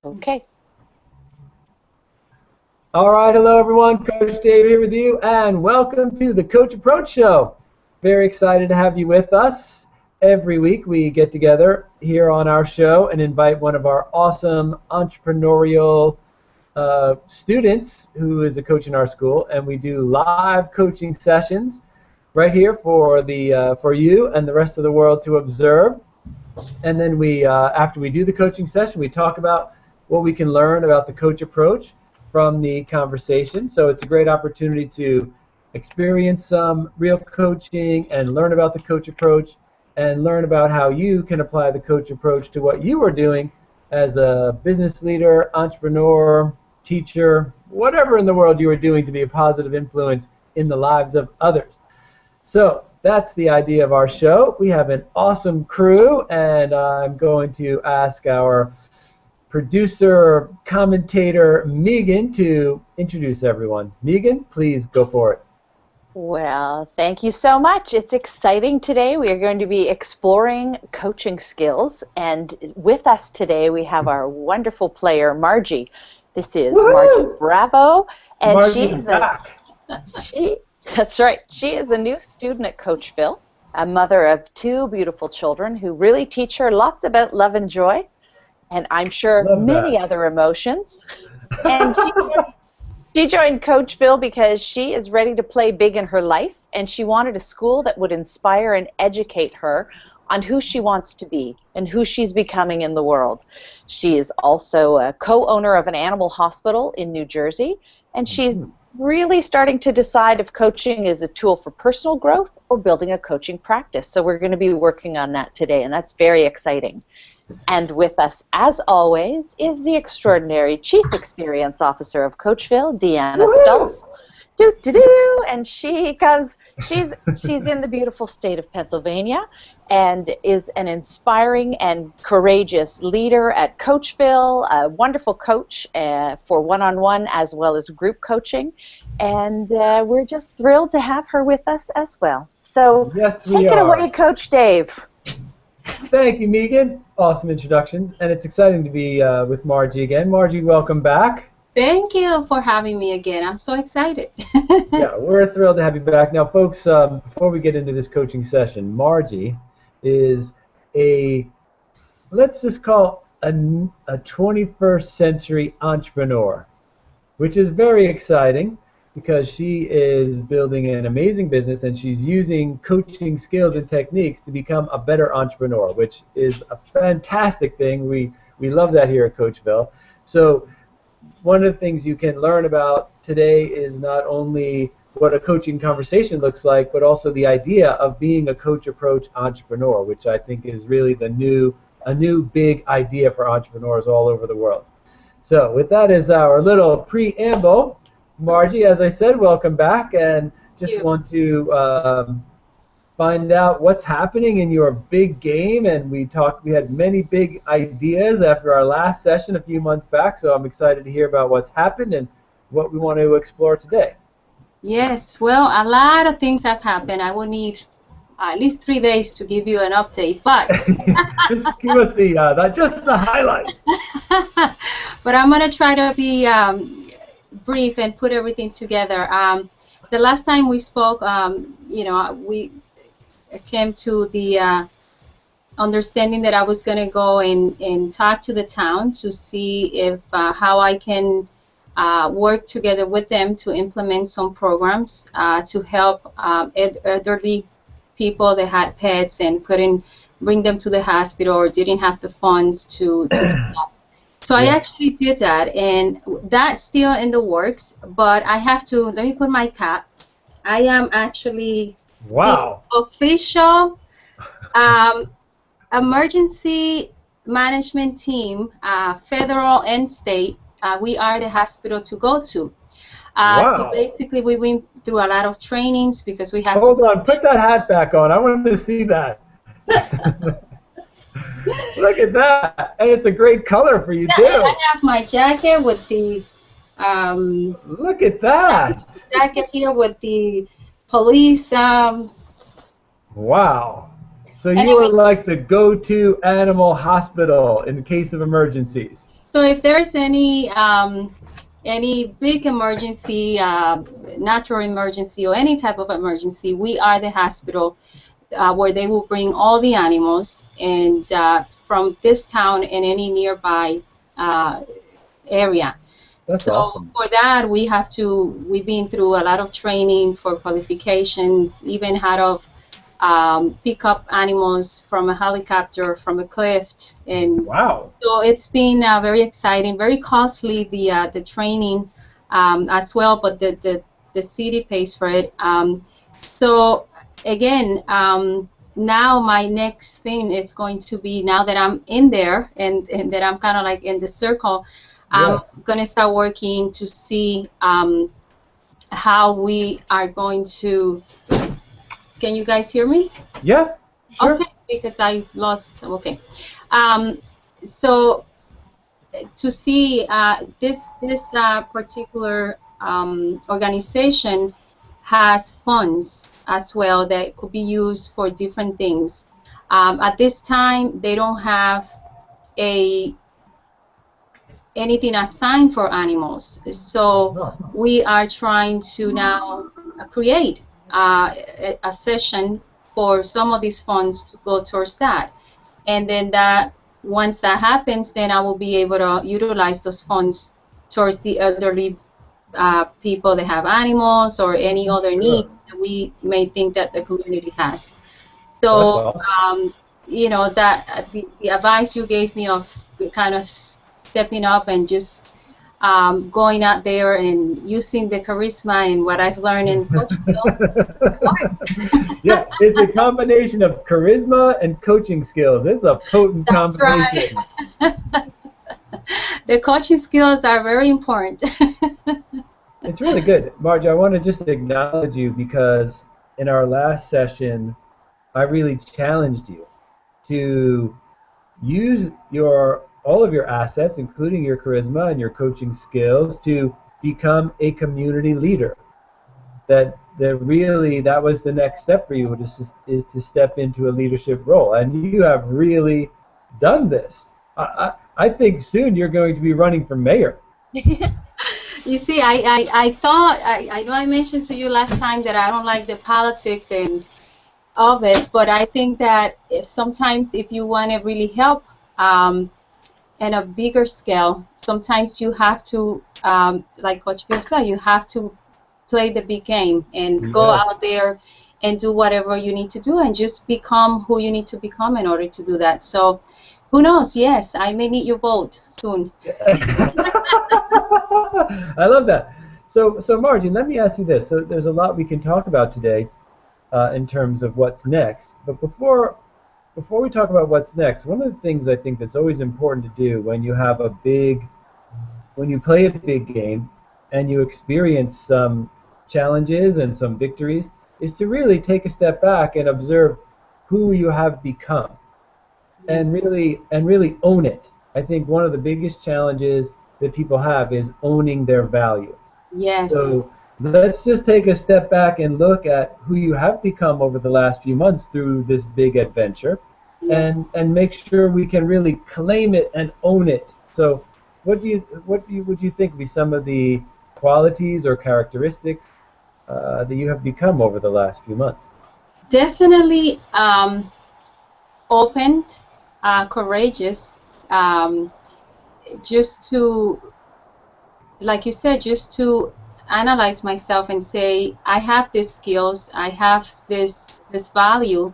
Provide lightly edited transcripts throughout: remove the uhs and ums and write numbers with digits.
Okay. All right, hello everyone. Coach Dave here with you, and welcome to the Coach Approach Show. Very excited to have you with us. Every week we get together here on our show and invite one of our awesome entrepreneurial students who is a coach in our school, and we do live coaching sessions right here for you and the rest of the world to observe. And then we, after we do the coaching session, we talk about what we can learn about the coach approach from the conversation. So it's a great opportunity to experience some real coaching and learn about the coach approach and learn about how you can apply the coach approach to what you are doing as a business leader, entrepreneur, teacher, whatever in the world you are doing to be a positive influence in the lives of others. So that's the idea of our show. We have an awesome crew, and I'm going to ask our producer, commentator, Megan, to introduce everyone. Megan, please go for it. Well, thank you so much. It's exciting today. We are going to be exploring coaching skills, and with us today we have our wonderful player, Margie. This is Margie Bravo, and that's right. She is a new student at CoachVille, a mother of two beautiful children who really teach her lots about love and joy, and I'm sure many other emotions. And she joined CoachVille because she is ready to play big in her life, and she wanted a school that would inspire and educate her on who she wants to be and who she's becoming in the world. She is also a co-owner of an animal hospital in New Jersey, and she's really starting to decide if coaching is a tool for personal growth or building a coaching practice. So we're going to be working on that today, and that's very exciting. And with us, as always, is the extraordinary Chief Experience Officer of CoachVille, Deanna Stultz. And she's in the beautiful state of Pennsylvania and is an inspiring and courageous leader at CoachVille, a wonderful coach for one-on-one as well as group coaching, and we're just thrilled to have her with us as well. So take it away, Coach Dave. Thank you, Megan. Awesome introductions, and it's exciting to be with Margie again. Margie, welcome back. Thank you for having me again. I'm so excited. Yeah, we're thrilled to have you back. Now, folks, before we get into this coaching session, Margie is let's just call a 21st century entrepreneur, which is very exciting because she is building an amazing business and she's using coaching skills and techniques to become a better entrepreneur, which is a fantastic thing. We love that here at CoachVille. So one of the things you can learn about today is not only what a coaching conversation looks like, but also the idea of being a coach approach entrepreneur, which I think is really a new big idea for entrepreneurs all over the world. So with that as our little preamble, Margie, as I said, welcome back, and just want to find out what's happening in your big game. And we had many big ideas after our last session a few months back, so I'm excited to hear about what's happened and what we want to explore today. Yes, well, a lot of things have happened. I will need at least 3 days to give you an update, but just give us just the highlights. But I'm going to try to be brief and put everything together. The last time we spoke, we came to the understanding that I was going to go and talk to the town to see if how I can work together with them to implement some programs to help elderly people that had pets and couldn't bring them to the hospital or didn't have the funds to do that. So I actually did that, and that's still in the works, but I have to, let me put my cap. I am actually the official emergency management team, federal and state. We are the hospital to go to. So basically we went through a lot of trainings because we have Hold on, put that hat back on. I wanted to see that. Look at that, and it's a great color for you too. I have my jacket with the look at that jacket here with the police wow. So you are like the go-to animal hospital in case of emergencies. So if there's any big emergency, natural emergency, or any type of emergency, we are the hospital where they will bring all the animals, and from this town and any nearby area. That's awesome. For that, we've been through a lot of training for qualifications, even how to pick up animals from a helicopter, from a cliff, and wow. So it's been very exciting, very costly, the training as well, but the city pays for it. So again, now my next thing is going to be, now that I'm in there and that I'm kind of like in the circle, I'm going to start working to see how we are going to. Can you guys hear me? Yeah, sure. Okay, because I lost. Okay. So to see this particular organization has funds as well that could be used for different things. At this time, they don't have anything assigned for animals. So we are trying to now create a session for some of these funds to go towards that. And then once that happens, then I will be able to utilize those funds towards the elderly people that have animals or any other needs that we may think that the community has. So, you know, that the advice you gave me of kind of stepping up and just going out there and using the charisma and what I've learned in CoachVille. Yeah, it's a combination of charisma and coaching skills. It's a potent combination. Right. The coaching skills are very important. It's really good. Marge, I want to just acknowledge you because in our last session, I really challenged you to use all of your assets, including your charisma and your coaching skills, to become a community leader. That was the next step for you, is to step into a leadership role. And you have really done this. I think soon you're going to be running for mayor. You see, I thought, I know I mentioned to you last time that I don't like the politics of it, but I think that sometimes if you want to really help at a bigger scale, sometimes you have to, like CoachVille said, you have to play the big game and go out there and do whatever you need to do and just become who you need to become in order to do that. So who knows? Yes, I may need your vote soon. I love that. So Margie, let me ask you this. So there's a lot we can talk about today in terms of what's next. But before we talk about what's next, one of the things I think that's always important to do when you play a big game and you experience some challenges and some victories is to really take a step back and observe who you have become and really own it. I think one of the biggest challenges that people have is owning their value. Yes. So let's just take a step back and look at who you have become over the last few months through this big adventure, and make sure we can really claim it and own it. So what would you think would be some of the qualities or characteristics that you have become over the last few months? Definitely open, courageous, just to, like you said, just to analyze myself and say, I have these skills, I have this value,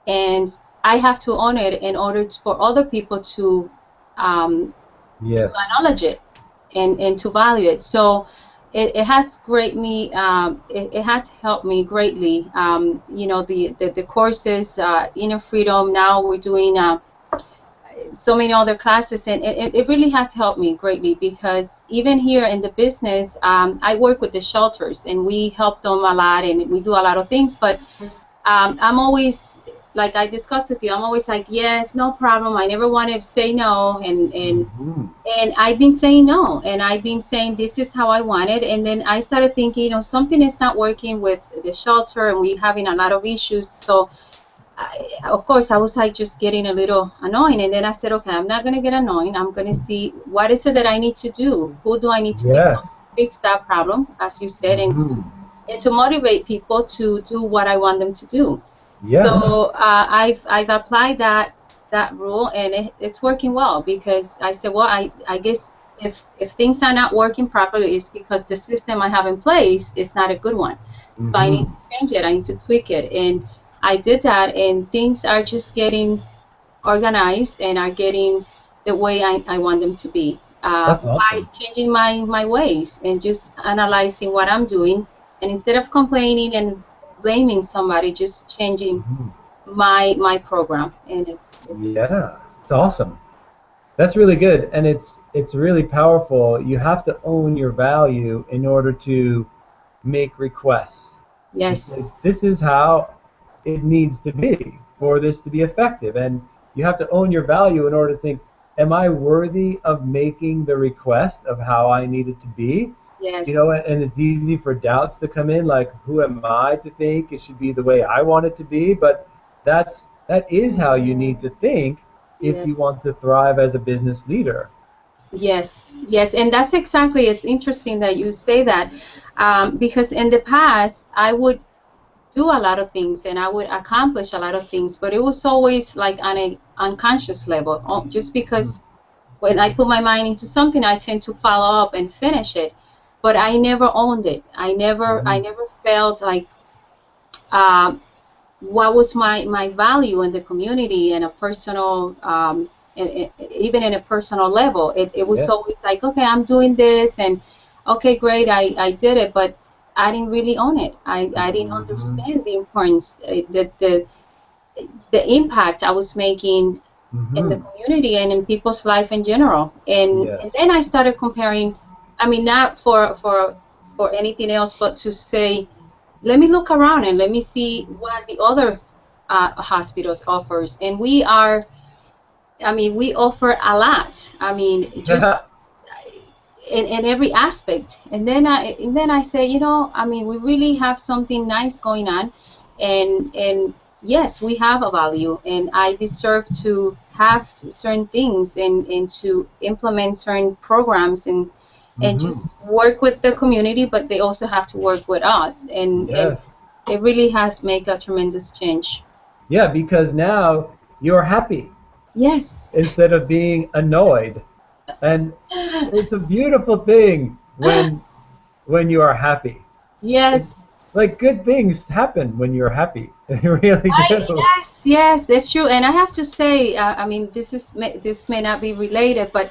and I have to own it in order for other people to acknowledge it and to value it. So it has it has helped me greatly. You know, the courses, Inner Freedom. Now we're doing so many other classes, and it really has helped me greatly, because even here in the business, I work with the shelters and we help them a lot and we do a lot of things, but I'm always, like I discussed with you, I'm always like, yes, no problem. I never wanted to say no, and I've been saying no, and I've been saying this is how I want it, and then I started thinking, you know, something is not working with the shelter, and we're having a lot of issues. So of course, I was like just getting a little annoying, and then I said, okay, I'm not going to get annoying. I'm going to see what is it that I need to do. Who do I need to become to fix that problem, as you said, and to motivate people to do what I want them to do. Yeah. So I've applied that rule, and it's working well, because I said, well, I guess if things are not working properly, it's because the system I have in place is not a good one. So I need to change it. I need to tweak it, and I did that, and things are just getting organized and are getting the way I want them to be, by changing my ways and just analyzing what I'm doing, and instead of complaining and blaming somebody, just changing my program. And it's yeah, it's awesome. That's really good, and it's really powerful. You have to own your value in order to make requests. Yes. This is how it needs to be for this to be effective, and you have to own your value in order to think, am I worthy of making the request of how I need it to be? Yes. You know, and it's easy for doubts to come in, like, who am I to think it should be the way I want it to be? But that is how you need to think if you want to thrive as a business leader. Yes, yes, and that's exactly, it's interesting that you say that, because in the past I would do a lot of things and I would accomplish a lot of things, but it was always like on an unconscious level, just because when I put my mind into something, I tend to follow up and finish it, but I never owned it. I never felt like what was my value in the community and a personal, even in a personal level. It was always like, okay, I'm doing this, and okay, great, I did it, but I didn't really own it. I didn't understand the importance, the impact I was making in the community and in people's life in general. And then I started comparing, I mean, not for anything else, but to say, let me look around and let me see what the other hospitals offers. And we offer a lot. I mean, just in every aspect. And then I say, you know, I mean, we really have something nice going on, and yes, we have a value, and I deserve to have certain things and to implement certain programs and just work with the community, but they also have to work with us, and it really has made a tremendous change. Yeah, because now you're happy. Yes. Instead of being annoyed. And it's a beautiful thing when you are happy. Yes. Like, good things happen when you're happy. They really do. Yes, it's true. And I have to say, I mean, this may not be related, but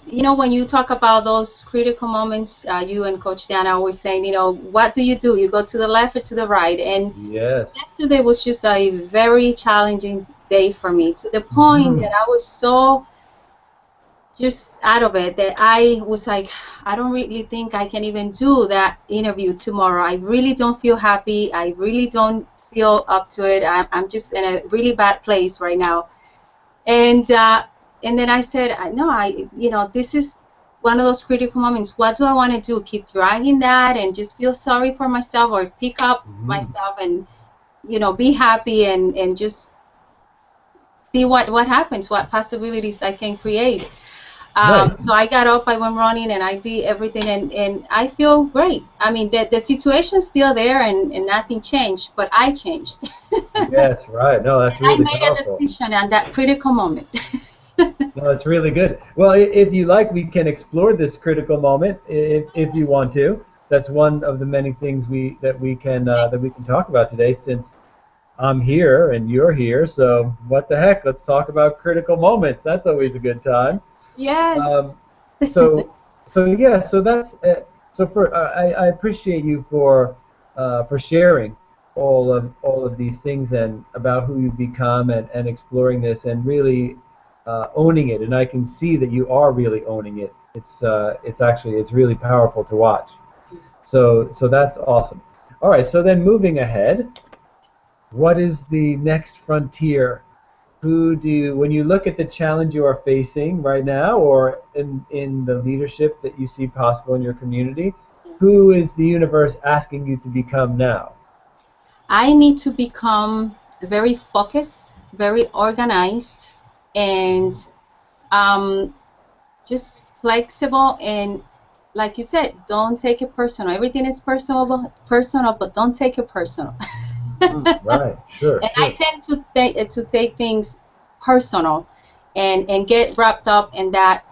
you know, when you talk about those critical moments, you and Coach Dan are always saying, you know, what do? You go to the left or to the right? And yesterday was just a very challenging day for me, to the point that I was so just out of it that I was like, I don't really think I can even do that interview tomorrow. I really don't feel happy. I really don't feel up to it. I'm just in a really bad place right now. And then I said, no, you know, this is one of those critical moments. What do I want to do? Keep dragging that and just feel sorry for myself, or pick up myself and, you know, be happy and just see what happens, what possibilities I can create. So I got up, I went running, and I did everything, and I feel great. I mean, the situation's still there, and nothing changed, but I changed. Yes, right. No, that's really powerful. I made a decision at that critical moment. No, that's really good. Well, if you like, we can explore this critical moment if you want to. That's one of the many things that we can talk about today, since I'm here and you're here. So what the heck? Let's talk about critical moments. That's always a good time. Yes. So that's I appreciate you for sharing all of these things and about who you've become and exploring this and really owning it. And I can see that you are really owning it. It's really powerful to watch. So that's awesome. All right. So then moving ahead, what is the next frontier? When you look at the challenge you are facing right now, or in the leadership that you see possible in your community, who is the universe asking you to become now? I need to become very focused, very organized, and just flexible. And like you said, don't take it personal. Everything is personal, but don't take it personal. Right, sure, And I sure. tend to take things personal, and get wrapped up in that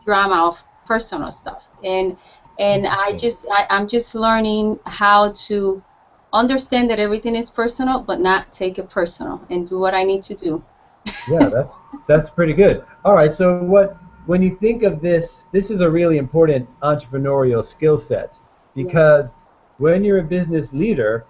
drama of personal stuff. And I'm just learning how to understand that everything is personal, but not take it personal, and do what I need to do. Yeah, that's pretty good. All right, so when you think of this, this is a really important entrepreneurial skill set Yeah. because when you're a business leader,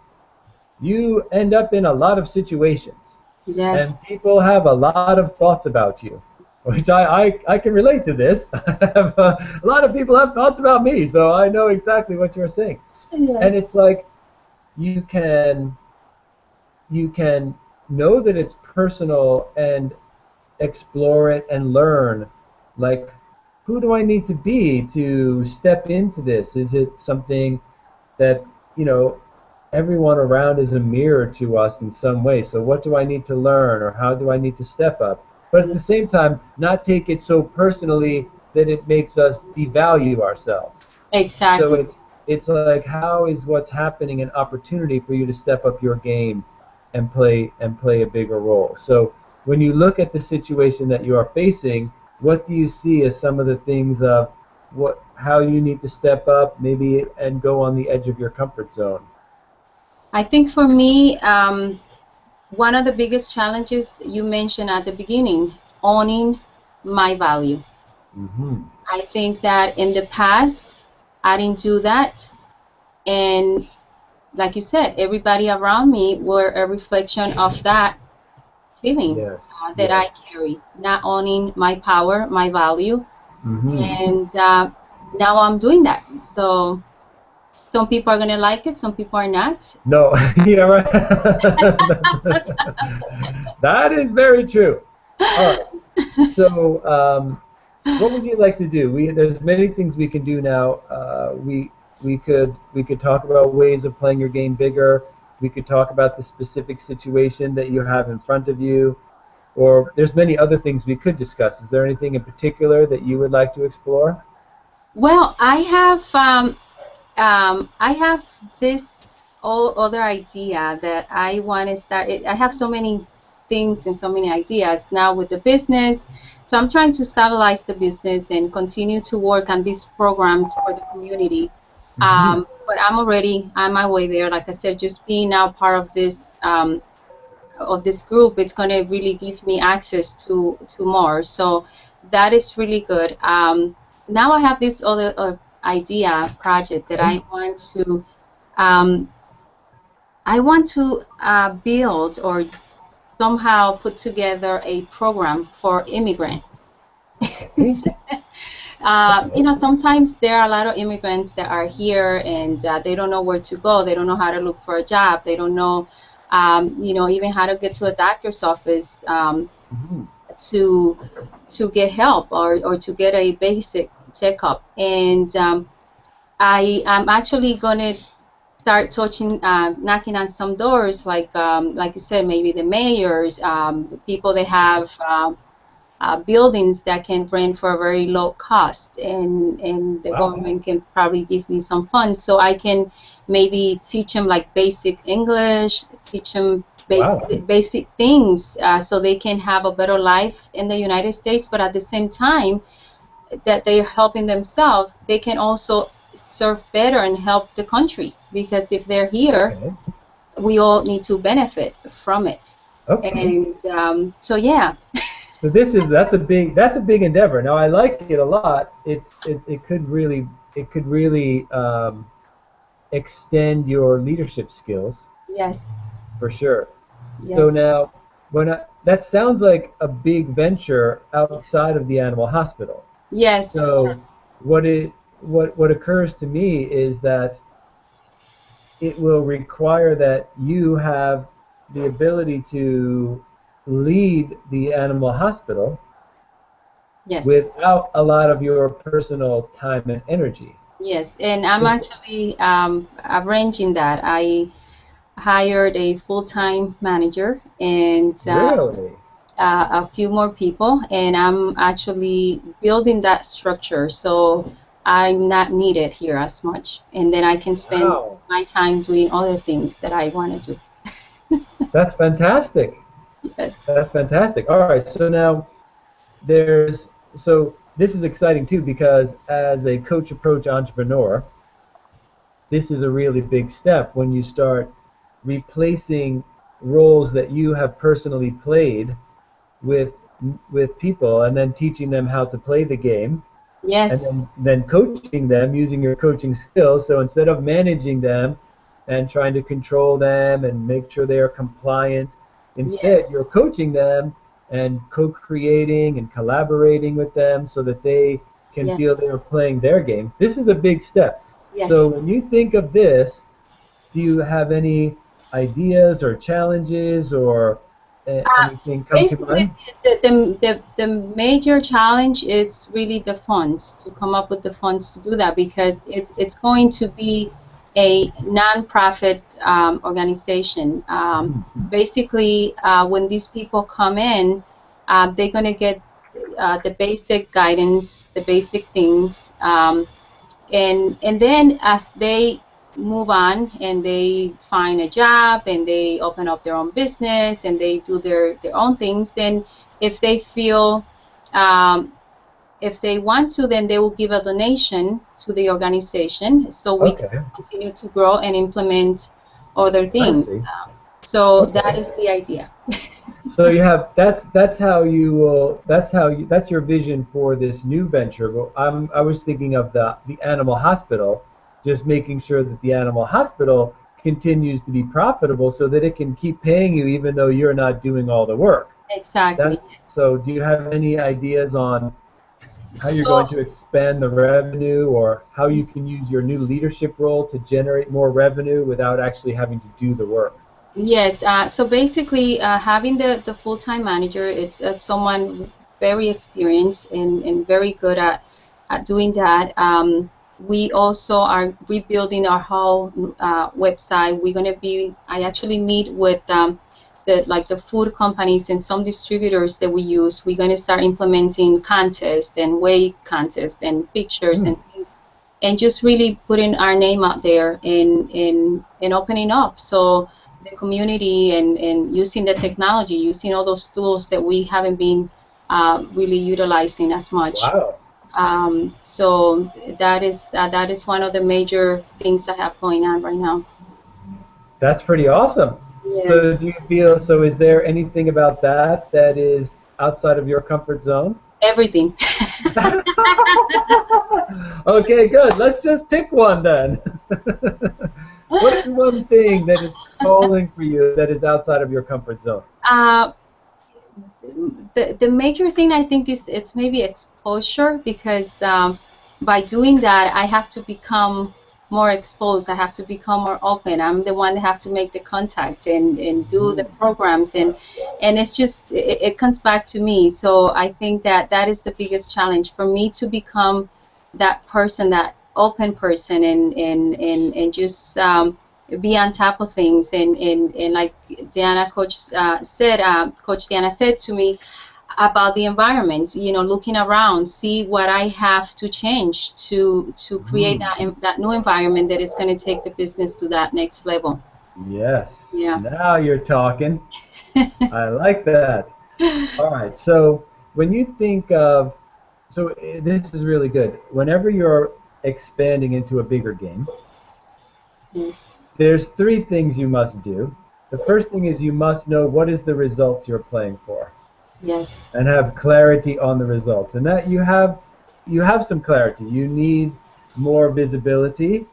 you end up in a lot of situations, Yes. and people have a lot of thoughts about you, which I can relate to this. A lot of people have thoughts about me, so I know exactly what you're saying. Yes. And it's like you can you can know that it's personal and explore it and learn, like, who do I need to be to step into this? Is it something that, you know, everyone around is a mirror to us in some way, so what do I need to learn, or how do I need to step up, but at the same time not take it so personally that it makes us devalue ourselves. So Exactly. it's like, how is what's happening an opportunity for you to step up your game and play a bigger role? So when you look at the situation that you are facing, what do you see as some of the things of what how you need to step up maybe and go on the edge of your comfort zone? I think for me, one of the biggest challenges you mentioned at the beginning, owning my value. Hmm. I think that in the past, I didn't do that. And like you said, everybody around me were a reflection of that feeling Yes, that I yes. carry, not owning my power, my value. Hmm. And now I'm doing that. So some people are going to like it, some people are not. No, yeah, right. That is very true. All right. So, what would you like to do? There's many things we can do now. We could talk about ways of playing your game bigger. We could talk about the specific situation that you have in front of you, or there's many other things we could discuss. Is there anything in particular that you would like to explore? Well, I have this other idea that I want to start. I have so many things and so many ideas now with the business. So I'm trying to stabilize the business and continue to work on these programs for the community. Hmm. But I'm already on my way there. Like I said, just being now part of this group, it's going to really give me access to more. So that is really good. Now I have this other idea project that Okay. um, I want to build or somehow put together a program for immigrants. Okay. Okay. Sometimes there are a lot of immigrants that are here, and they don't know where to go. They don't know how to look for a job. They don't know, even how to get to a doctor's office, Hmm. to get help, or to get a basic checkup. And I am actually going to start touching, knocking on some doors, like you said, maybe the mayors, people that have buildings that can rent for a very low cost, and the Wow. government can probably give me some funds so I can maybe teach them like basic English, teach them Wow. basic things, so they can have a better life in the United States, but at the same time that they're helping themselves, they can also serve better and help the country, because if they're here, Okay. we all need to benefit from it. Okay. And so yeah. So that's a big endeavor. Now I like it a lot. It could really extend your leadership skills Yes. for sure. So Yes. now that sounds like a big venture outside of the animal hospital. Yes. So what occurs to me is that it will require that you have the ability to lead the animal hospital Yes. without a lot of your personal time and energy. Yes. And I'm Is- actually arranging that. hired a full-time manager and Really? a few more people, and I'm actually building that structure so I'm not needed here as much, and then I can spend Wow. my time doing other things that I want to do. That's fantastic. Yes. That's fantastic. All right, so now so this is exciting too because as a coach approach entrepreneur, this is a really big step when you start replacing roles that you have personally played with people and then teaching them how to play the game and Yes. then coaching them using your coaching skills. So instead of managing them and trying to control them and make sure they are compliant, Yes. instead you're coaching them and co-creating and collaborating with them so that they can Yes. feel they are playing their game. This is a big step. So Yes. when you think of this, do you have any ideas or challenges or anything come to Basically, mind? the major challenge is really the funds, to come up with the funds to do that, because it's going to be a nonprofit organization. Basically, when these people come in, they're going to get the basic guidance, the basic things, and then as they move on and they find a job and they open up their own business and they do their own things, then if they feel um, if they want to, then they will give a donation to the organization so we can Okay, continue to grow and implement other I things. see. So that Okay. is the idea. So you have that's how you will that's your vision for this new venture. But I was thinking of the animal hospital, just making sure that the animal hospital continues to be profitable so that it can keep paying you even though you're not doing all the work. Exactly. That's so do you have any ideas on how you're So going to expand the revenue or how you can use your new leadership role to generate more revenue without actually having to do the work? yes, so basically, having the full-time manager, it's someone very experienced and very good at doing that. We also are rebuilding our whole website. I actually meet with the food companies and some distributors that we use. We're going to start implementing contests and weight contests and pictures Hmm. and things, and just really putting our name out there and opening up. So the community and using the technology, using all those tools that we haven't been really utilizing as much. Wow. So that is one of the major things I have going on right now. That's pretty awesome. Yes, So do you feel, so is there anything about that that is outside of your comfort zone? everything. Okay, good. Let's just pick one then. What is one thing that is calling for you that is outside of your comfort zone? uh, the major thing I think is it's maybe exposure, because by doing that I have to become more exposed. I have to become more open. I'm the one that have to make the contact and do the programs, and it's just it comes back to me. So I think that that is the biggest challenge for me, to become that person, that open person, and just be on top of things, and like Coach Diana said to me about the environment, looking around, see what I have to change to create Hmm. that new environment that is going to take the business to that next level. Yes, Yeah. now you're talking. I like that. All right, so when you think of, this is really good. Whenever you're expanding into a bigger game, Yes. there's three things you must do. The first thing is you must know what is the results you're playing for Yes. and have clarity on the results. And that you have some clarity. You need more visibility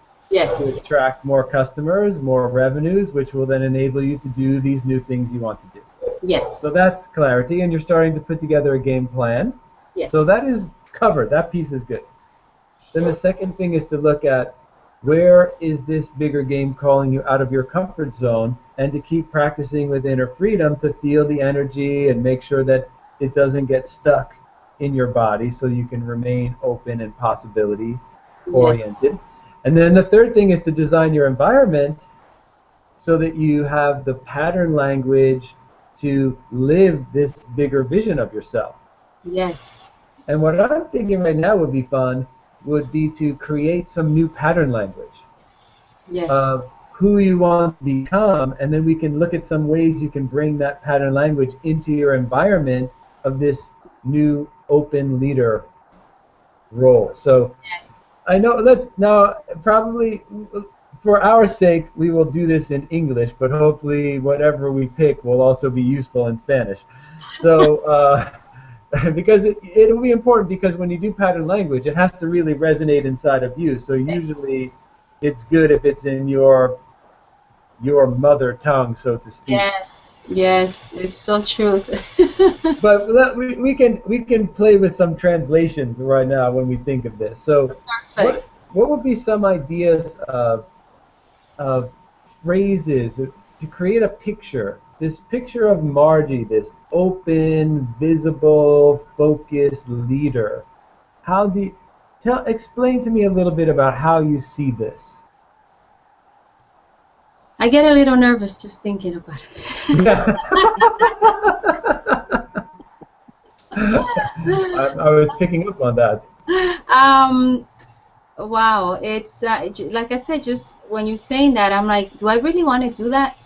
to Yes. attract more customers, more revenues, which will then enable you to do these new things you want to do. So Yes. that's clarity, and you're starting to put together a game plan. So Yes. that is covered. That piece is good. Then the second thing is to look at where is this bigger game calling you out of your comfort zone and to keep practicing with inner freedom to feel the energy and make sure that it doesn't get stuck in your body so you can remain open and possibility Yes. oriented. And then the third thing is to design your environment so that you have the pattern language to live this bigger vision of yourself. Yes. And what I'm thinking right now would be fun would be to create some new pattern language Yes. of who you want to become, and then we can look at some ways you can bring that pattern language into your environment of this new open leader role. So Yes. I know, let's now probably for our sake we will do this in English, but hopefully whatever we pick will also be useful in Spanish. So because it'll be important, because when you do pattern language it has to really resonate inside of you. So usually it's good if it's in your mother tongue, so to speak. Yes. Yes. It's so true. But we can play with some translations right now when we think of this. So Perfect. what would be some ideas of phrases to create a picture, this picture of Margie, this open, visible, focused leader? How do you, explain to me a little bit about how you see this. I get a little nervous just thinking about it. Yeah. I was picking up on that. Wow, it's like I said, just when you're saying that, I'm like, do I really want to do that?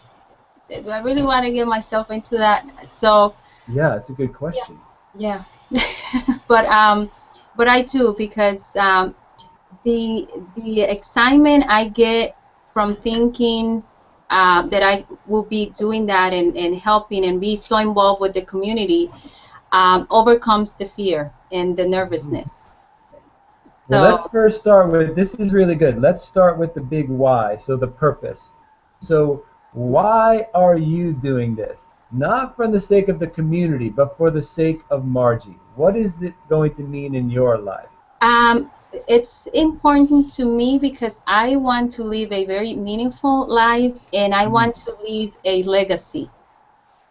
Do I really want to get myself into that? So Yeah, it's a good question. yeah, but I do, because the excitement I get from thinking that I will be doing that and helping and be so involved with the community overcomes the fear and the nervousness. Well, So let's first start with, this is really good. Let's start with the big why, so the purpose. So why are you doing this? Not for the sake of the community, but for the sake of Margie. What is it going to mean in your life? it's important to me because I want to live a very meaningful life, and I want to leave a legacy.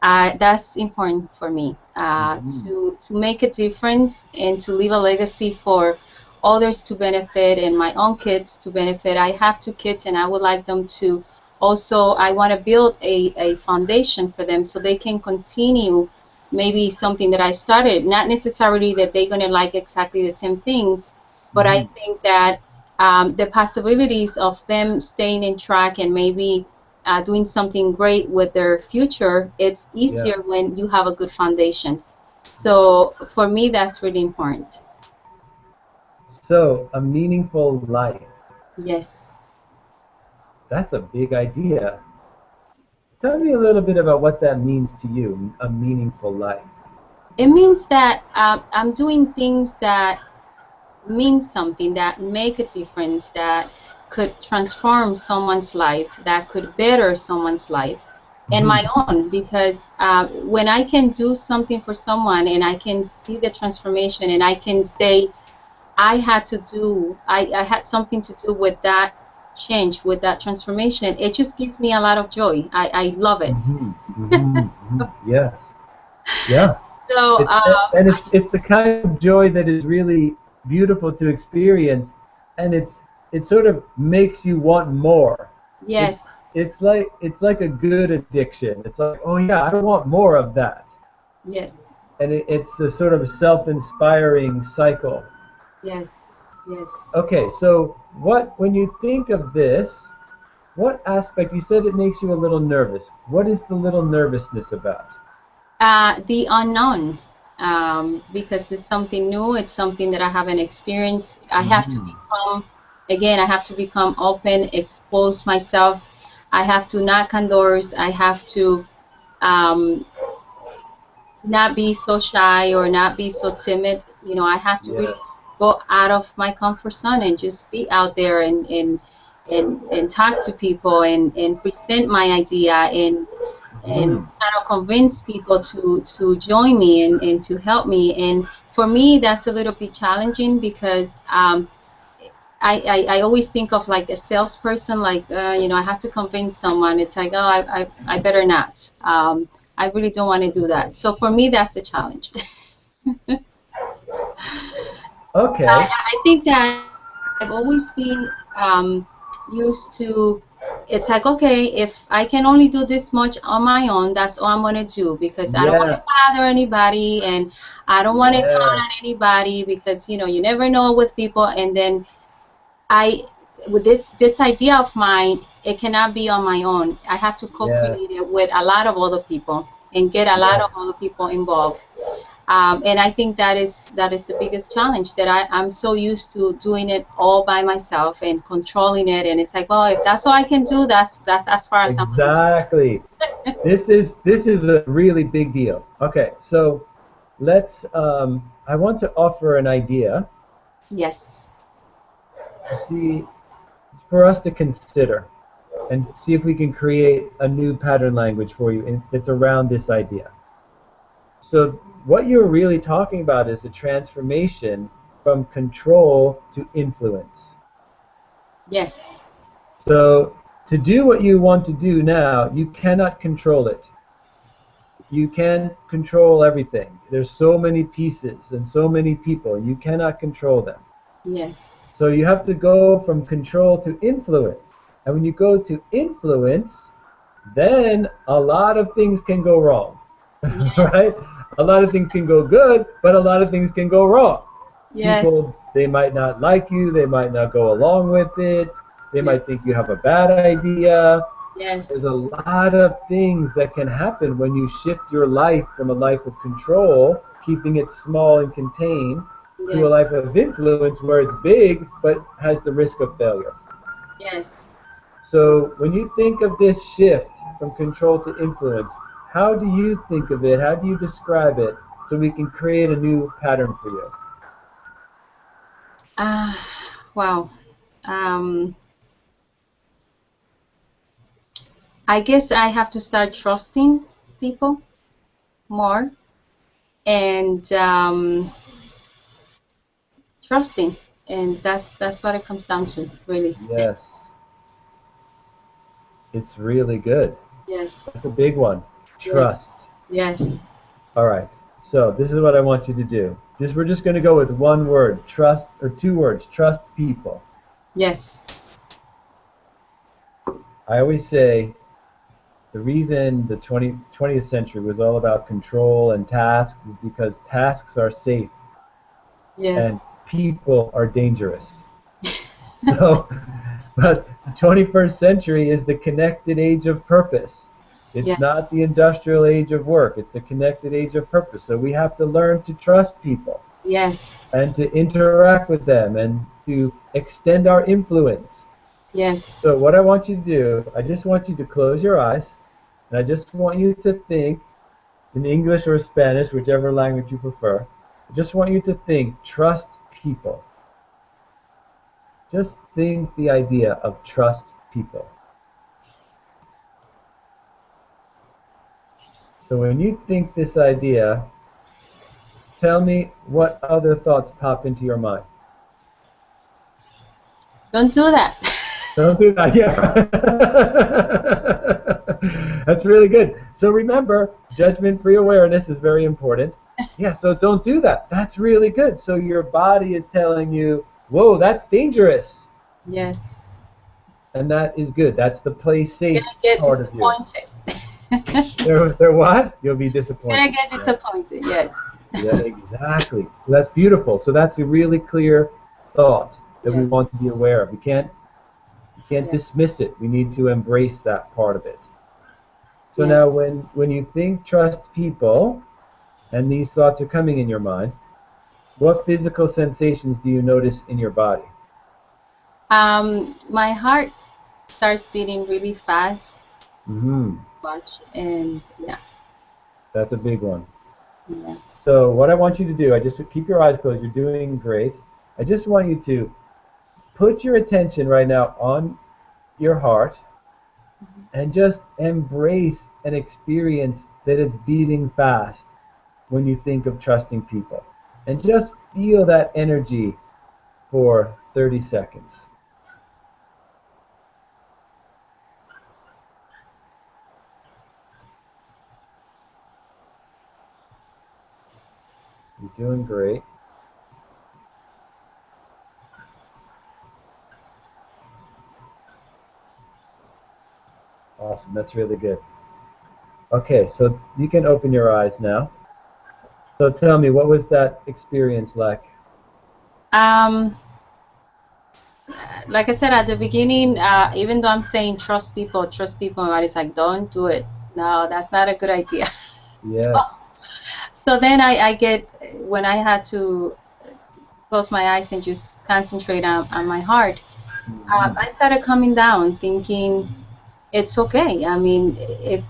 That's important for me, to make a difference and to leave a legacy for others to benefit and my own kids to benefit. I have 2 kids, and I would like them to also, I want to build a foundation for them so they can continue maybe something that I started. Not necessarily that they're going to like exactly the same things, but I think that the possibilities of them staying in track and maybe doing something great with their future, it's easier when you have a good foundation. So for me, that's really important. So, a meaningful life. Yes. That's a big idea. Tell me a little bit about what that means to you, a meaningful life. It means that I'm doing things that mean something, that make a difference, that could transform someone's life, that could better someone's life, and my own. Because when I can do something for someone and I can see the transformation and I can say, I had something to do with that change, with that transformation, it just gives me a lot of joy. I love it. Yes. Yeah. So It's the kind of joy that is really beautiful to experience, and it sort of makes you want more. yes. It's like a good addiction. It's like, oh yeah, I want more of that. Yes. And it's a sort of self-inspiring cycle. Yes. Yes. Okay, so when you think of this, what aspect, you said it makes you a little nervous. What is the little nervousness about? The unknown, because it's something new. It's something that I haven't experienced. I have to become open, expose myself. I have to knock on doors. I have to not be so shy or not be so timid. I have to really go out of my comfort zone and just be out there and talk to people and present my idea and kind of convince people to join me and to help me. And for me, that's a little bit challenging because I always think of like a salesperson, like I have to convince someone. It's like, oh, I better not. I really don't want to do that. So for me, that's a challenge. Okay. I think that I've always been used to it's like, okay, if I can only do this much on my own, that's all I'm going to do, because I don't want to Yes. bother anybody, and I don't want to count Yes. on anybody, because, you never know with people. And then with this idea of mine, it cannot be on my own. I have to Yes. co-create it with a lot of other people and get a lot Yes. of other people involved. And I think that is the biggest challenge, that I'm so used to doing it all by myself and controlling it. And it's like, well, if that's all I can do, that's as far as I'm going to Exactly. This is a really big deal. Okay, so let's. I want to offer an idea. Yes. See, for us to consider and see if we can create a new pattern language for you. And it's around this idea. So what you're really talking about is a transformation from control to influence. Yes. So to do what you want to do now, you cannot control it. You can't control everything. There's so many pieces and so many people. You cannot control them. Yes. So you have to go from control to influence. And when you go to influence, then a lot of things can go wrong. Yes. Right? A lot of things can go good, but a lot of things can go wrong. Yes. People, they might not like you, they might not go along with it, they Yes. might think you have a bad idea. There's Yes. a lot of things that can happen when you shift your life from a life of control, keeping it small and contained, to a Yes. life of influence where it's big but has the risk of failure. Yes. So when you think of this shift from control to influence, how do you think of it? How do you describe it so we can create a new pattern for you? Ah, wow. Um, I guess I have to start trusting people more, and trusting, and that's what it comes down to, really. Yes, it's really good. That's Yes. a big one. Yes. Trust. Yes. All right. So this is what I want you to do. We're just going to go with one word, trust, or two words, trust people. Yes. I always say the reason the 20th century was all about control and tasks is because tasks are safe Yes. and people are dangerous. So, but the 21st century is the connected age of purpose. It's Yes. not the industrial age of work. It's the connected age of purpose. So we have to learn to trust people Yes. and to interact with them and to extend our influence. So Yes. what I want you to do, I just want you to close your eyes, and I just want you to think in English or Spanish, whichever language you prefer. I just want you to think, trust people. Just think the idea of trust people. So when you think this idea, tell me what other thoughts pop into your mind. Don't do that. Don't do that. Yeah. That's really good. So remember, judgment-free awareness is very important. Yeah, so don't do that. That's really good. So your body is telling you, whoa, that's dangerous. Yes. And that is good. That's the play You're safe gonna get part of you. disappointed. They're what? You'll be You're disappointed. gonna get disappointed. Yes. Yeah, exactly. So that's beautiful. So that's a really clear thought that we Yes. want to be aware of. We can't Yes. dismiss it. We need to embrace that part of it. So Yes. now when you think trust people and these thoughts are coming in your mind, what physical sensations do you notice in your body? My heart starts beating really fast, Hmm. much, and yeah. That's a big one. Yeah. So what I want you to do, I just keep your eyes closed. You're doing great. I just want you to put your attention right now on your heart and just embrace and experience that it's beating fast when you think of trusting people. And just feel that energy for 30 seconds. You're doing great. Awesome. That's really good. Okay, so you can open your eyes now. So tell me, what was that experience like? Um, like I said at the beginning, even though I'm saying trust people, everybody's like, don't do it. No, that's not a good idea. so, Yes. so then I get, when I had to close my eyes and just concentrate on my heart, Mhm. I started coming down, thinking it's okay. I mean,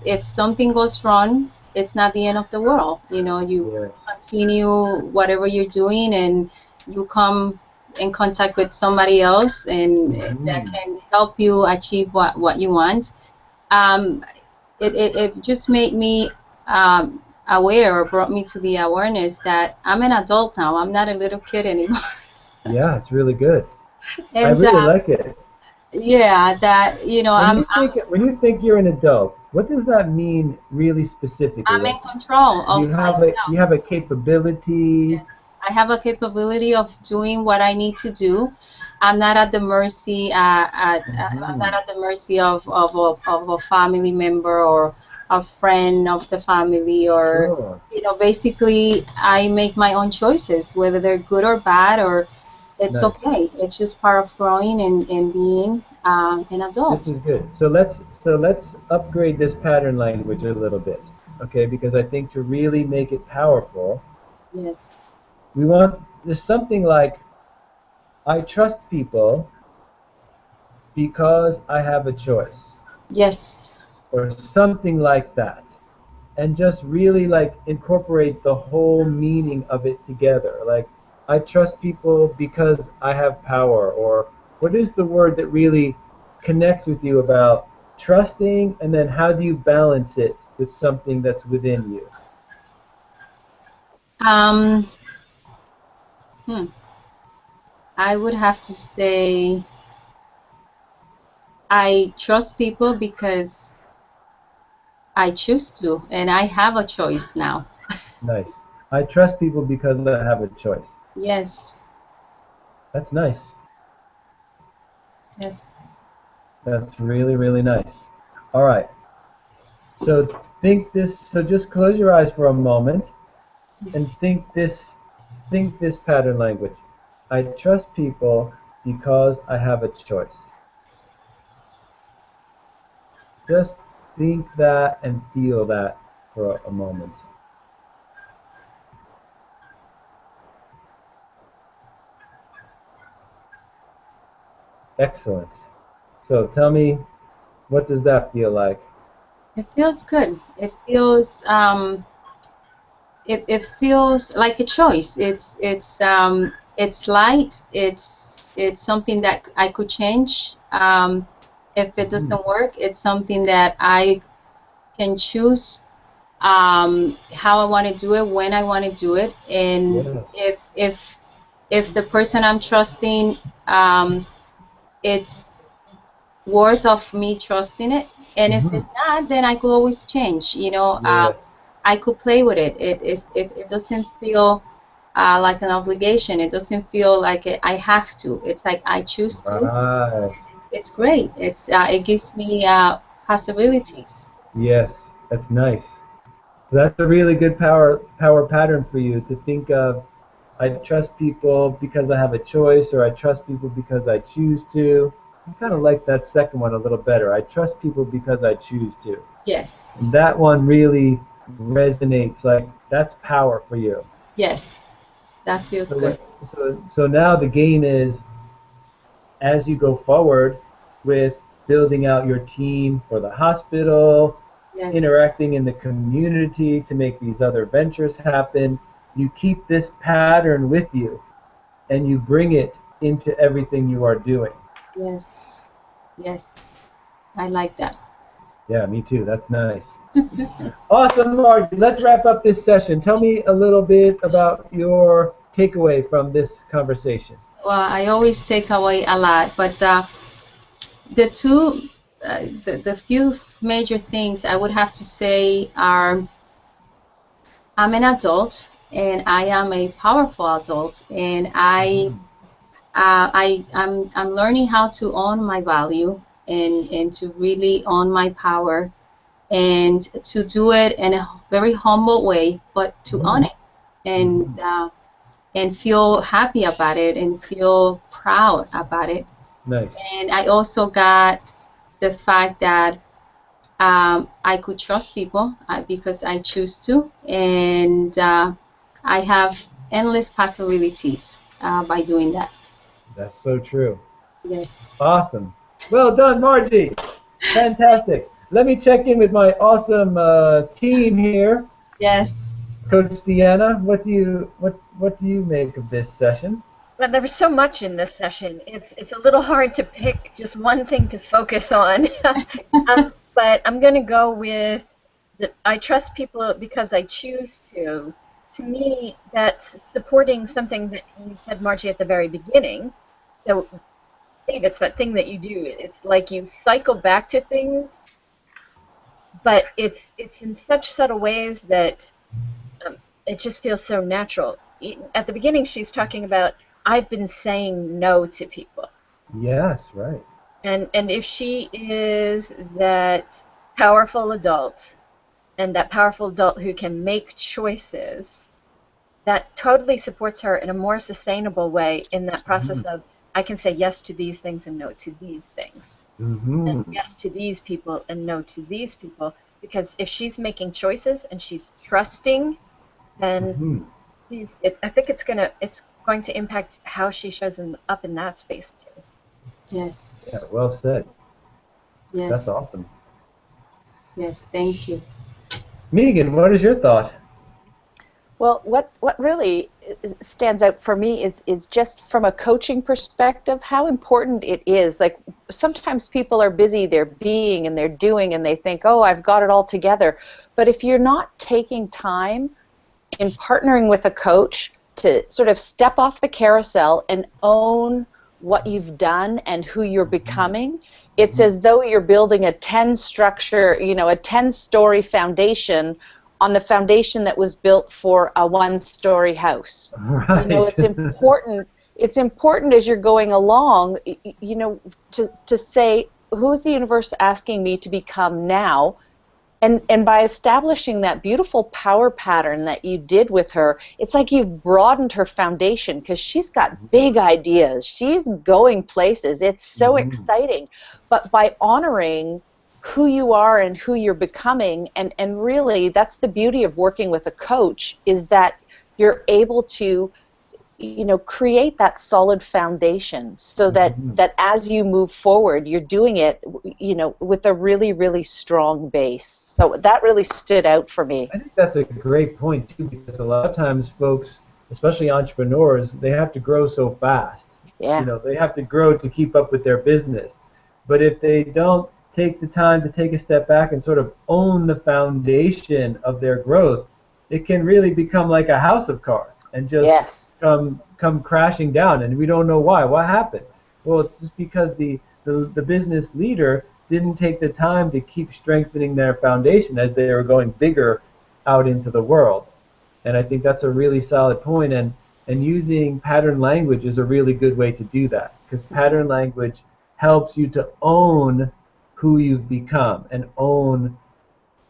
if something goes wrong, it's not the end of the world. You know, you Yes. continue whatever you're doing, and you come in contact with somebody else, and that Mhm. can help you achieve what you want. Um, it just made me aware, or brought me to the awareness that I'm an adult now. I'm not a little kid anymore. Yeah, it's really good. I And really like it. yeah, that, you know, When you think you're an adult, what does that mean really specifically? I'm Like, in control do you of have a myself. you have a capability? Yes, I have a capability of doing what I need to do. I'm not at the mercy. I'm not Mhm. at the mercy of a family member or a friend of the family, or, Sure. basically I make my own choices, whether they're good or bad, or it's Nice. okay. It's just part of growing and being an This adult. is good. So let's upgrade this pattern language a little bit, okay? Because I think to really make it powerful, Yes. we want there's something like I trust people because I have a choice, Yes. or something like that. And just really like incorporate the whole meaning of it together. Like, I trust people because I have power, or what is the word that really connects with you about trusting, and then how do you balance it with something that's within you? Um, hmm, I would have to say I trust people because I choose to, and I have a choice now. Nice. I trust people because I have a choice. Yes, That's nice. yes. That's really, really nice. All right. So just close your eyes for a moment and think this pattern language. I trust people because I have a choice. Just think that and feel that for a moment. Excellent. So tell me, what does that feel like? It feels good. It feels like a choice. It's light. It's something that I could change. If it Mhm. doesn't work, it's something that I can choose how I want to do it, when I want to do it, and Yes. if the person I'm trusting, it's worth of me trusting it, and if Mhm. it's not, then I could always change. Yes. I could play with it. If it doesn't feel like an obligation, it doesn't feel like I have to. It's like I choose to. Right. It's great. It gives me possibilities. Yes. That's nice. So that's a really good power pattern for you to think of. I trust people because I have a choice, or I trust people because I choose to. I kind of like that second one a little better. I trust people because I choose to. Yes, And that one really resonates. Like, that's power for you. yes, that feels So good. so now the game is, as you go forward with building out your team for the hospital, Yes, interacting in the community to make these other ventures happen, you keep this pattern with you and you bring it into everything you are doing. yes, yes. I like that. Yeah, me too. That's nice. Awesome, Margie. Let's wrap up this session. Tell me a little bit about your takeaway from this conversation. Well, I always take away a lot, but the two, the few major things I would have to say are I'm an adult and I am a powerful adult, and Mhm. I'm learning how to own my value, and to really own my power, and to do it in a very humble way, but to own it and feel happy about it and feel proud about it. Nice. And I also got the fact that I could trust people because I choose to, and I have endless possibilities by doing that. That's so true. Yes. Awesome. Well done, Margie. Fantastic. Let me check in with my awesome team here. Yes. Coach Deanna, what do you make of this session? Well, there was so much in this session. It's a little hard to pick just one thing to focus on. But I'm going to go with that I trust people because I choose to. To me, that's supporting something that you said, Margie, at the very beginning. So, Dave, it's that thing that you do. It's like you cycle back to things, but it's in such subtle ways that it just feels so natural. At the beginning, she's talking about, I've been saying no to people. Yes, right. And if she is that powerful adult, and that powerful adult who can make choices, that totally supports her in a more sustainable way in that process of, I can say yes to these things and no to these things. And yes to these people and no to these people. Because if she's making choices and she's trusting, then I think it's going to impact how she shows up in that space too. Yes. Yeah, well said. Yes. That's awesome. Yes, thank you. Megan, what is your thought? Well, what really stands out for me is just from a coaching perspective, how important it is. Like, sometimes people are busy, they're being and they're doing, and they think, oh, I've got it all together. But if you're not taking time in partnering with a coach to sort of step off the carousel and own what you've done and who you're becoming, it's as though you're building a 10-story foundation on the foundation that was built for a 1-story house. Right. You know, it's important. It's important as you're going along, you know, to say, who's the universe asking me to become now? And by establishing that beautiful power pattern that you did with her, it's like you've broadened her foundation, because she's got big ideas. She's going places. It's so exciting. But by honoring who you are and who you're becoming, and really that's the beauty of working with a coach, is that you're able to, you know, create that solid foundation so that as you move forward, you're doing it, you know, with a really, really strong base. So that really stood out for me. I think that's a great point too, because a lot of times folks, especially entrepreneurs, they have to grow so fast. Yeah. You know, they have to grow to keep up with their business. But if they don't take the time to take a step back and sort of own the foundation of their growth, it can really become like a house of cards and just come crashing down, and we don't know why. What happened? Well, it's just because the business leader didn't take the time to keep strengthening their foundation as they were going bigger out into the world. And I think that's a really solid point, and using pattern language is a really good way to do that, because pattern language helps you to own who you've become and own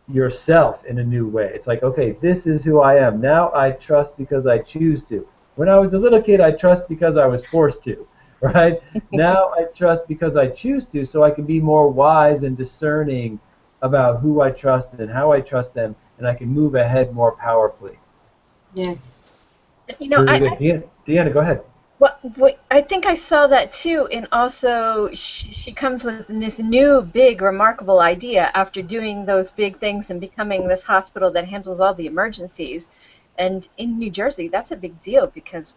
yourself in a new way. It's like, okay, this is who I am. Now I trust because I choose to. When I was a little kid, I trust because I was forced to, right? Now I trust because I choose to, so I can be more wise and discerning about who I trust and how I trust them, and I can move ahead more powerfully. Yes. You know, Deanna, go ahead. Well, I think I saw that too, and also she comes with this new, big, remarkable idea after doing those big things and becoming this hospital that handles all the emergencies. And in New Jersey, that's a big deal, because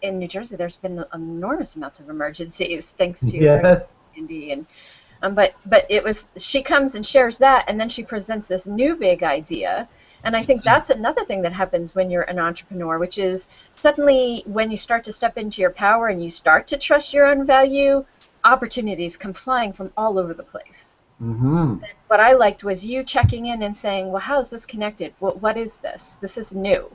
in New Jersey, there's been an enormous amount of emergencies, thanks to Andy. And but she comes and shares that, and then she presents this new big idea. And I think that's another thing that happens when you're an entrepreneur, which is suddenly when you start to step into your power and you start to trust your own value, opportunities come flying from all over the place. What I liked was you checking in and saying, well, how is this connected? What is this? This is new.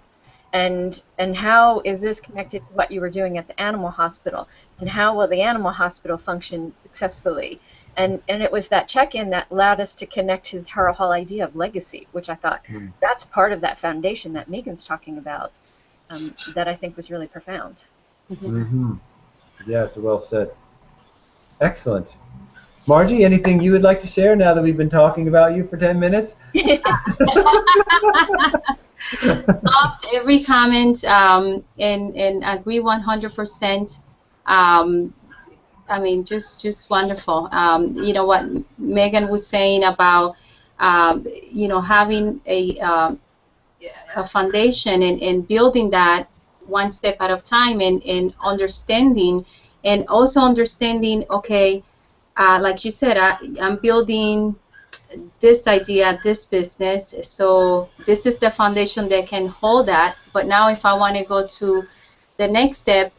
and how is this connected to what you were doing at the animal hospital, and how will the animal hospital function successfully? And it was that check-in that allowed us to connect to her whole idea of legacy, which I thought that's part of that foundation that Megan's talking about, that I think was really profound. Mm-hmm. Yeah, it's well said. Excellent. Margie, anything you would like to share now that we've been talking about you for 10 minutes? Loved every comment and agree 100%. I mean, just wonderful. You know what Megan was saying about, you know, having a foundation and building that one step at a time, and understanding, and also understanding, okay, like you said, I'm building this idea, this business, so this is the foundation that can hold that. But now if I want to go to the next step,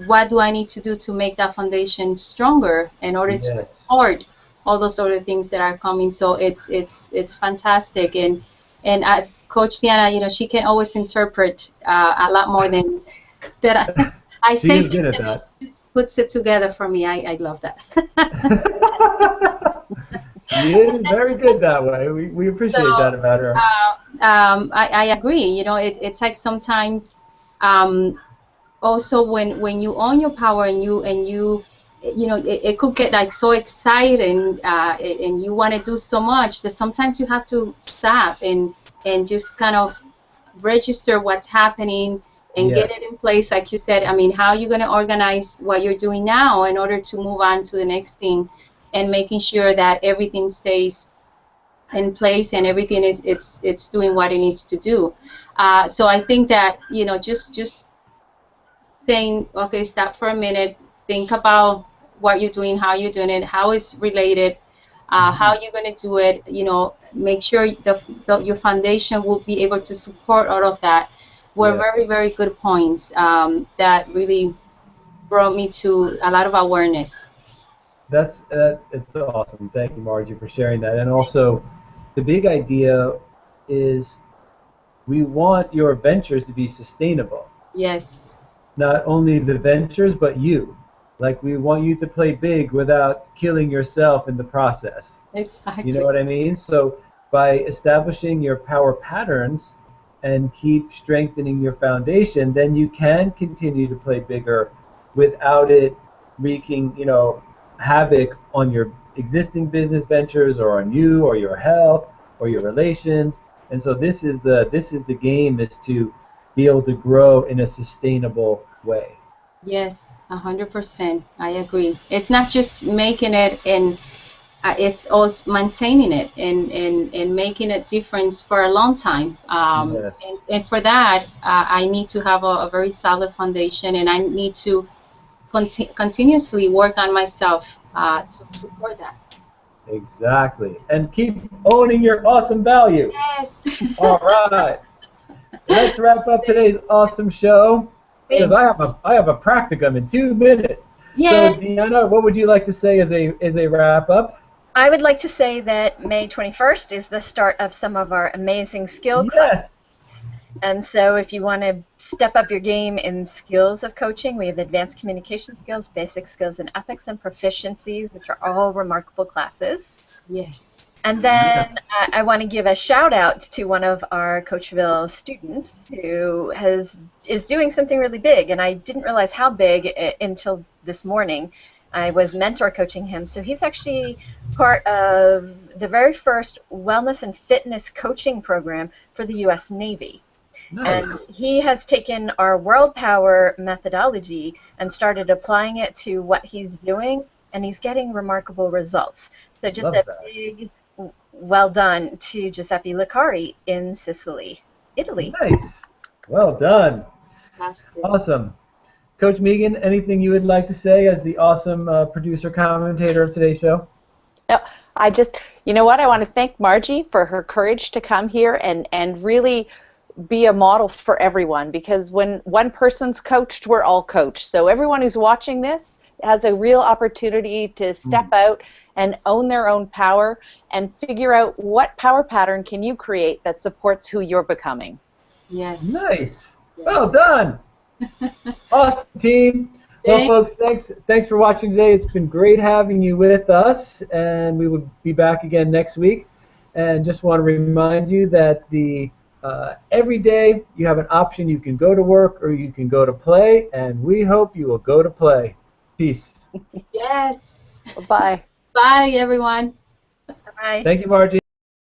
what do I need to do to make that foundation stronger in order to support all those other things that are coming? So it's fantastic. And as Coach Diana, you know, she can always interpret a lot more than that. I say good at that. She just puts it together for me. I love that. She is very good that way. We appreciate that about her. I agree. You know, it's like sometimes also when you own your power and you know, it could get like so exciting and you want to do so much that sometimes you have to stop and just kind of register what's happening and get it in place, like you said. I mean, how are you going to organize what you're doing now in order to move on to the next thing, and making sure that everything stays in place and everything it's doing what it needs to do. So I think that, you know, just saying, okay, stop for a minute, think about what you're doing, how you're doing it, how it's related, how you're going to do it, you know, make sure your foundation will be able to support all of that, were very, very good points that really brought me to a lot of awareness. That's it's awesome. Thank you, Margie, for sharing that. And also, the big idea is we want your ventures to be sustainable. Yes. Not only the ventures, but you. Like, we want you to play big without killing yourself in the process. Exactly. You know what I mean? So by establishing your power patterns and keep strengthening your foundation, then you can continue to play bigger without it wreaking, you know, havoc on your existing business ventures or on you or your health or your relations. And so this is the game, is to be able to grow in a sustainable way. Yes, 100%. I agree. It's not just making it, and it's also maintaining it and making a difference for a long time. And for that, I need to have a very solid foundation, and I need to continuously work on myself to support that. Exactly. And keep owning your awesome value. Yes. All right. Let's wrap up today's awesome show, because I have a practicum in 2 minutes. Yeah. So, Deanna, what would you like to say as a wrap up? I would like to say that May 21st is the start of some of our amazing skill classes. And so if you want to step up your game in skills of coaching, we have advanced communication skills, basic skills in ethics, and proficiencies, which are all remarkable classes. Yes. And then I want to give a shout out to one of our CoachVille students who is doing something really big, and I didn't realize how big until this morning. I was mentor coaching him, so he's actually part of the very first wellness and fitness coaching program for the U.S. Navy. Nice. And he has taken our World Power methodology and started applying it to what he's doing, and he's getting remarkable results. So just big well done to Giuseppe Licari in Sicily, Italy. Nice. Well done. Fantastic. Awesome. Coach Megan, anything you would like to say as the awesome producer commentator of today's show? No, I just, you know what, I want to thank Margie for her courage to come here and really be a model for everyone, because when one person's coached, we're all coached. So everyone who's watching this has a real opportunity to step out and own their own power and figure out what power pattern can you create that supports who you're becoming. Yes. Nice. Yes. Well done. Awesome, team. Well, folks, thanks for watching today. It's been great having you with us, and we will be back again next week. And just want to remind you that every day you have an option. You can go to work or you can go to play, and we hope you will go to play. Peace. Yes. Bye. Bye, everyone. Bye. Thank you, Margie.